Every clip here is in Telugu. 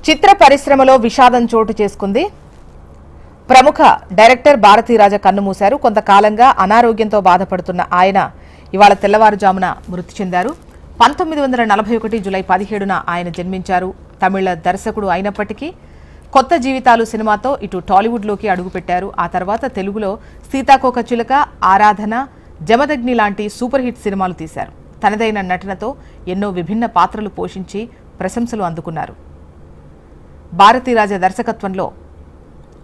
చిత్ర పరిశ్రమలో విషాదం చోటు చేసుకుంది. ప్రముఖ డైరెక్టర్ భారతీరాజా కన్నుమూశారు. కొంతకాలంగా అనారోగ్యంతో బాధపడుతున్న ఆయన ఇవాళ తెల్లవారుజామున మృతి చెందారు. 1941 జూలై 17న ఆయన జన్మించారు. తమిళ దర్శకుడు అయినప్పటికీ కొత్త జీవితాలు సినిమాతో ఇటు టాలీవుడ్లోకి అడుగుపెట్టారు. ఆ తర్వాత తెలుగులో సీతాకోకచిలుక, ఆరాధన, జమదగ్ని లాంటి సూపర్ హిట్ సినిమాలు తీశారు. తనదైన నటనతో ఎన్నో విభిన్న పాత్రలు పోషించి ప్రశంసలు అందుకున్నారు. భారతీరాజా దర్శకత్వంలో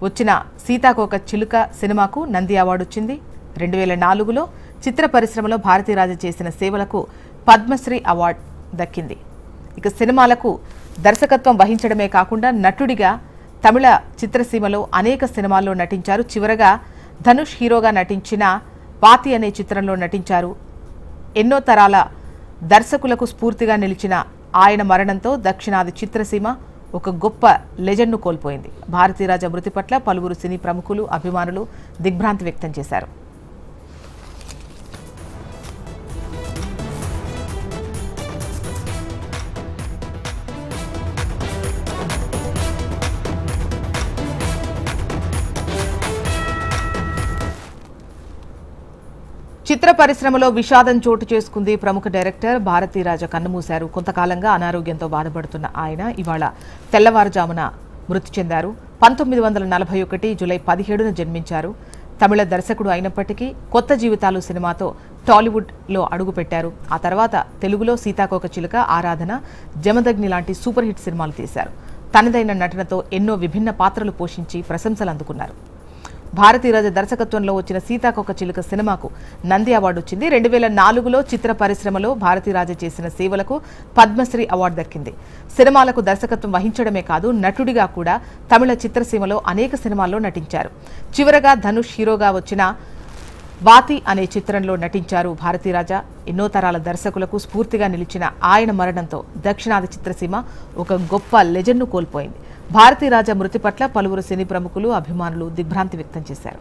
వచ్చిన సీతాకోకచిలుక సినిమాకు నంది అవార్డు వచ్చింది. 2004లో చిత్ర పరిశ్రమలో భారతీరాజా చేసిన సేవలకు పద్మశ్రీ అవార్డు దక్కింది. ఇక సినిమాలకు దర్శకత్వం వహించడమే కాకుండా నటుడిగా తమిళ చిత్రసీమలో అనేక సినిమాల్లో నటించారు. చివరగా ధనుష్ హీరోగా నటించిన పాతి అనే చిత్రంలో నటించారు. ఎన్నో తరాల దర్శకులకు స్ఫూర్తిగా నిలిచిన ఆయన మరణంతో దక్షిణాది చిత్రసీమ ఒక గొప్ప లెజెండ్ను కోల్పోయింది. భారతీరాజా మృతి పట్ల పలువురు సినీ ప్రముఖులు, అభిమానులు దిగ్భ్రాంతి వ్యక్తం చేశారు. చిత్ర పరిశ్రమలో విషాదం చోటు చేసుకుంది. ప్రముఖ డైరెక్టర్ భారతీరాజా కన్నుమూశారు. కొంతకాలంగా అనారోగ్యంతో బాధపడుతున్న ఆయన ఇవాళ తెల్లవారుజామున మృతి చెందారు. 1941 జూలై 17న జన్మించారు. తమిళ దర్శకుడు అయినప్పటికీ కొత్త జీవితాలు సినిమాతో టాలీవుడ్లో అడుగుపెట్టారు. ఆ తర్వాత తెలుగులో సీతాకోకచిలుక, ఆరాధన, జమదగ్ని లాంటి సూపర్ హిట్ సినిమాలు తీశారు. తనదైన నటనతో ఎన్నో విభిన్న పాత్రలు పోషించి ప్రశంసలు అందుకున్నారు. భారతీరాజా దర్శకత్వంలో వచ్చిన సీతాకోకచిలుక సినిమాకు నంది అవార్డు వచ్చింది. 2004లో చిత్ర పరిశ్రమలో భారతీరాజా చేసిన సేవలకు పద్మశ్రీ అవార్డు దక్కింది. సినిమాలకు దర్శకత్వం వహించడమే కాదు, నటుడిగా కూడా తమిళ చిత్రసీమలో అనేక సినిమాల్లో నటించారు. చివరగా ధనుష్ హీరోగా వచ్చిన వాతి అనే చిత్రంలో నటించారు. భారతీరాజా ఎన్నో తరాల దర్శకులకు స్ఫూర్తిగా నిలిచిన ఆయన మరణంతో దక్షిణాది చిత్రసీమ ఒక గొప్ప లెజెండ్ను కోల్పోయింది. భారతీరాజా మృతి పట్ల పలువురు సినీ ప్రముఖులు, అభిమానులు దిగ్భ్రాంతి వ్యక్తం చేశారు.